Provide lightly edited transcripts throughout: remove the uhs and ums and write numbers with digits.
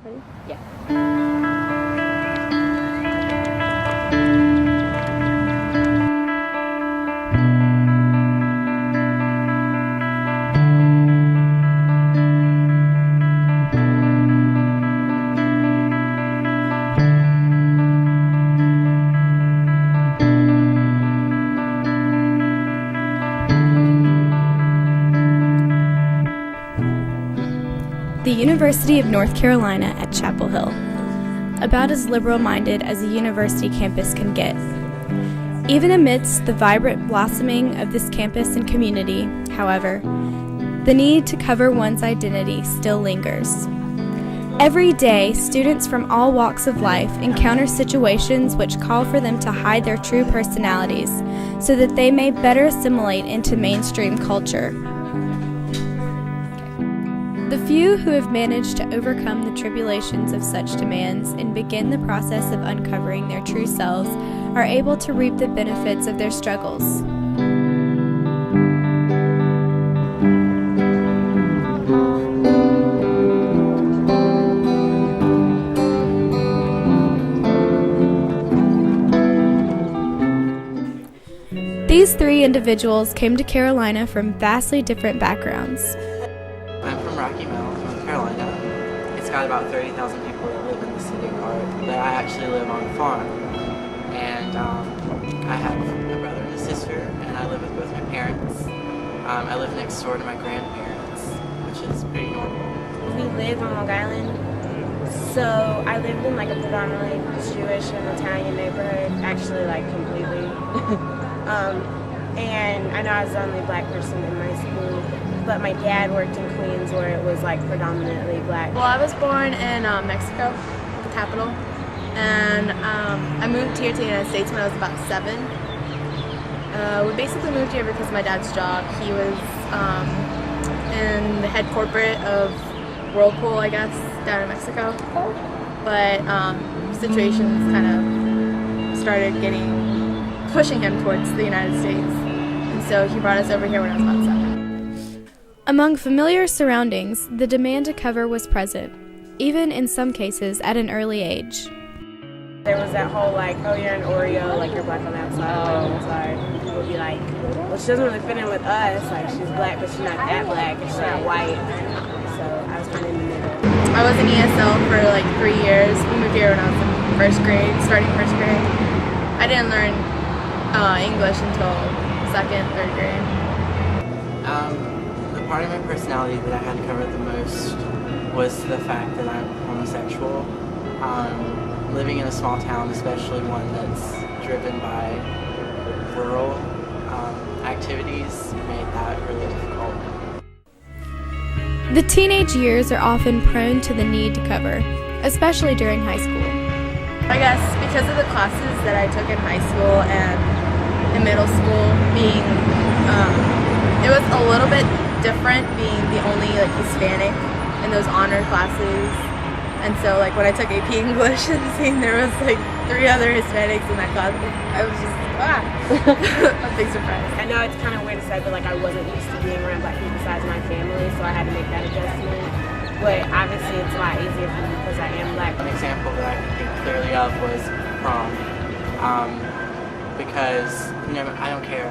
Ready? Yeah. The University of North Carolina at Chapel Hill. About as liberal-minded as a university campus can get. Even amidst the vibrant blossoming of this campus and community, however, the need to cover one's identity still lingers. Every day, students from all walks of life encounter situations which call for them to hide their true personalities so that they may better assimilate into mainstream culture. The few who have managed to overcome the tribulations of such demands and begin the process of uncovering their true selves are able to reap the benefits of their struggles. These three individuals came to Carolina from vastly different backgrounds. I'm from Rocky Mount, North Carolina. It's got about 30,000 people that live in the city part, but I actually live on a farm. And I have a brother and a sister, and I live with both my parents. I live next door to my grandparents, which is pretty normal. We live on Long Island, so I lived in like a predominantly Jewish and Italian neighborhood, actually like completely. And I know I was the only black person in my school, but my dad worked in Queens where it was like predominantly black. Well, I was born in Mexico, the capital, and I moved here to the United States when I was about 7. We basically moved here because of my dad's job. He was in the head corporate of Whirlpool, I guess, down in Mexico. But situations kind of started pushing him towards the United States. And so he brought us over here when I was about 7. Among familiar surroundings, the demand to cover was present, even in some cases at an early age. There was that whole like, oh, you're an Oreo, like you're black on the outside, white on the inside. And people would be like, well, she doesn't really fit in with us. Like she's black, but she's not that black, and she's not white. So I was kind of in the middle. I was in ESL for like 3 years. We moved here when I was in first grade, starting first grade. I didn't learn English until second, third grade. The part of my personality that I had to cover the most was the fact that I'm homosexual. Living in a small town, especially one that's driven by rural activities, made that really difficult. The teenage years are often prone to the need to cover, especially during high school. I guess because of the classes that I took in high school and in middle school, being it was a little bit different being the only like Hispanic in those honor classes. And so like when I took AP English and seeing there was like 3 other Hispanics in that class, I was just a big surprise. I know it's kind of weird to say, but like I wasn't used to being around black people besides my family, so I had to make that adjustment. But obviously it's a lot easier for me because I am black. An example that I can think clearly of was prom. Because I don't care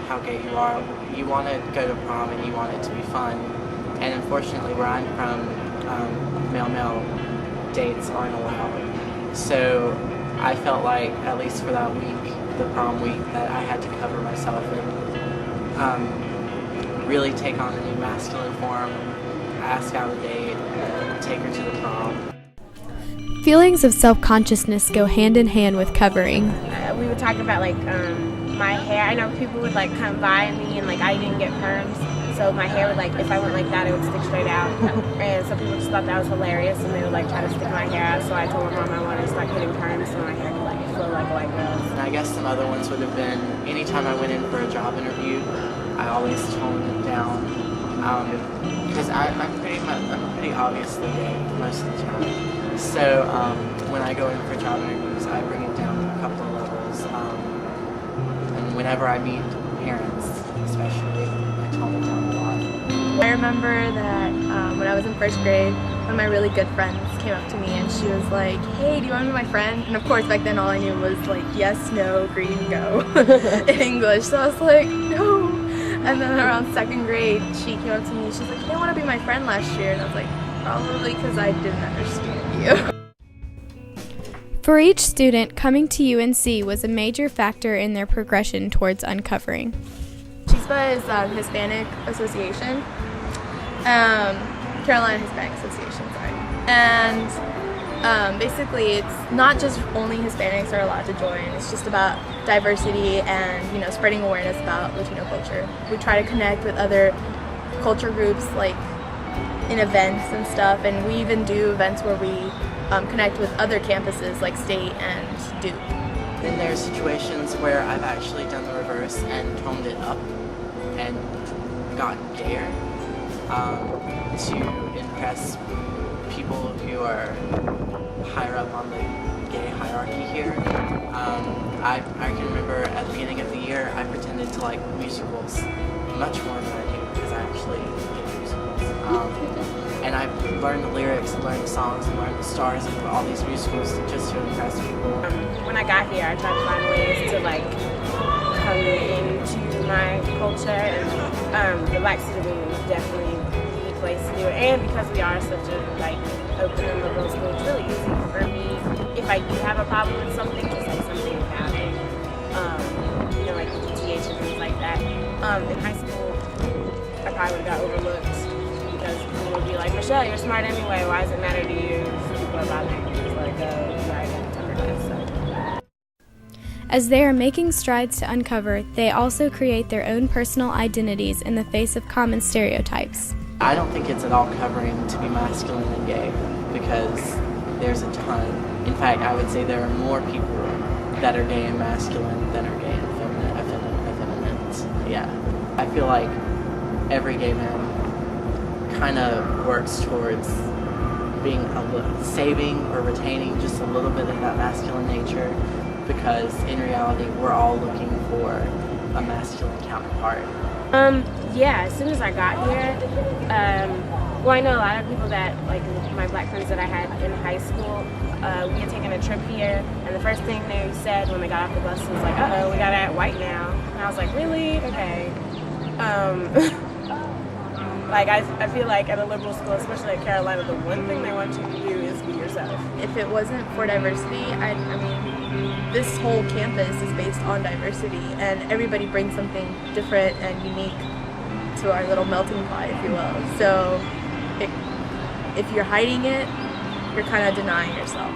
how gay you are, you want to go to prom and you want it to be fun. And unfortunately where I'm from, male-male dates aren't allowed. So I felt like, at least for that week, the prom week, that I had to cover myself and really take on a new masculine form, ask out a date, and take her to the prom. Feelings of self-consciousness go hand in hand with covering. We would talk about like my hair. I know people would like come by me and like I didn't get perms, so my hair would like, if I went like that, it would stick straight out. And some people just thought that was hilarious, and they would like try to stick my hair out. So I told my mom I wanted to start getting perms so my hair could like flow like a white girl's. And I guess some other ones would have been anytime I went in for a job interview, I always toned it down because I'm pretty obviously gay most of the time. So when I go in for job interviews, I bring it down a couple of levels. And whenever I meet parents, especially, I tone it down a lot. I remember that when I was in first grade, one of my really good friends came up to me and she was like, hey, do you want to be my friend? And of course back then all I knew was like yes, no, green, go in English. So I was like, no. And then around 2nd grade she came up to me and she's like, you didn't want to be my friend last year. And I was like, probably because I didn't understand you. For each student, coming to UNC was a major factor in their progression towards uncovering. CHISPA is Hispanic Association, Carolina Hispanic Association, sorry. And basically it's not just only Hispanics are allowed to join, it's just about diversity and, you know, spreading awareness about Latino culture. We try to connect with other culture groups like in events and stuff, and we even do events where we connect with other campuses like State and Duke. Then there's situations where I've actually done the reverse and toned it up and gotten gayer to impress people who are higher up on the gay hierarchy here. I can remember at the beginning of the year I pretended to like musicals much more than I do because I actually get musicals. And I've learned the lyrics, and learned the songs, and learned the stars of all these musicals just to impress people. When I got here, I tried to find ways to like come into my culture, and the Black Student Movement was definitely the place to do it. And because we are such a like open and liberal school, it's really easy for me if I do have a problem with something to say something about it. You know, like PTH and things like that. In high school, I probably would have got overlooked. Because people would be like, Michelle, you're smart anyway, why does it matter to you? So people are bothering me, just let it go, right, whatever it is, so. As they are making strides to uncover, they also create their own personal identities in the face of common stereotypes. I don't think it's at all covering to be masculine and gay because there's a ton. In fact, I would say there are more people that are gay and masculine than are gay and effeminate. Yeah. I feel like every gay man kind of works towards being saving or retaining just a little bit of that masculine nature because in reality we're all looking for a masculine counterpart. Yeah, as soon as I got here, well, I know a lot of people that, like my Black friends that I had in high school, we had taken a trip here, and the first thing they said when they got off the bus was like, uh-oh, we gotta act white now. And I was like, really? Okay. Like, I feel like at a liberal school, especially at Carolina, the one thing they want you to do is be yourself. If it wasn't for diversity, I mean, this whole campus is based on diversity, and everybody brings something different and unique to our little melting pot, if you will. So if you're hiding it, you're kind of denying yourself.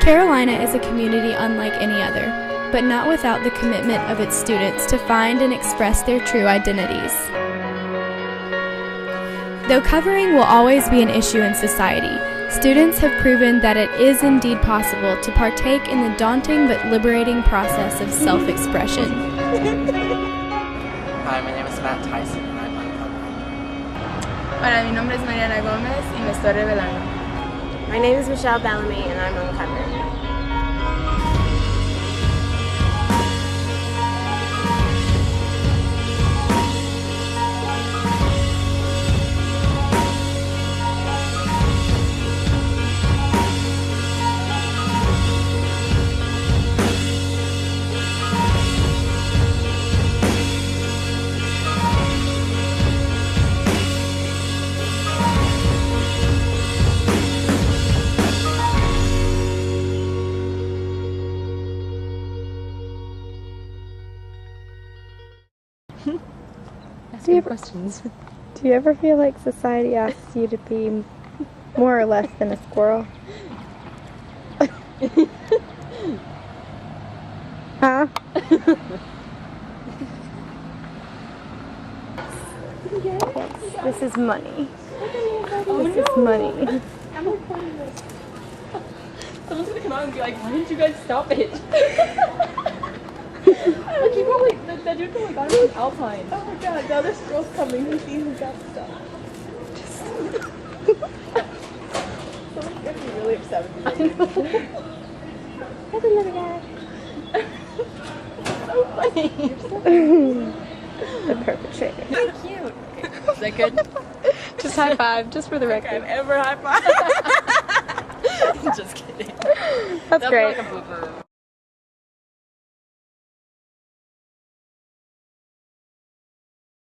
Carolina is a community unlike any other, but not without the commitment of its students to find and express their true identities. Though covering will always be an issue in society, students have proven that it is indeed possible to partake in the daunting but liberating process of self-expression. Hi, my name is Matt Tyson and I'm uncovering. Hola, mi nombre es Mariana Gómez y me estoy revelando. My name is Michelle Bellamy, and I'm uncovering. Questions. Do you ever feel like society asks you to be more or less than a squirrel? Huh? Yes, this is money. This is money. Someone's gonna come out and be like, why didn't you guys stop it? Like, he probably, that dude probably got him from Alpine. Oh my god, now this girl's coming, he sees who got stuff. 70. That's a little guy. So funny. The perpetrator. Cute. Is that good? Just high five, just for the record. I've ever high five. Just kidding. That's That'll be great. like a blooper.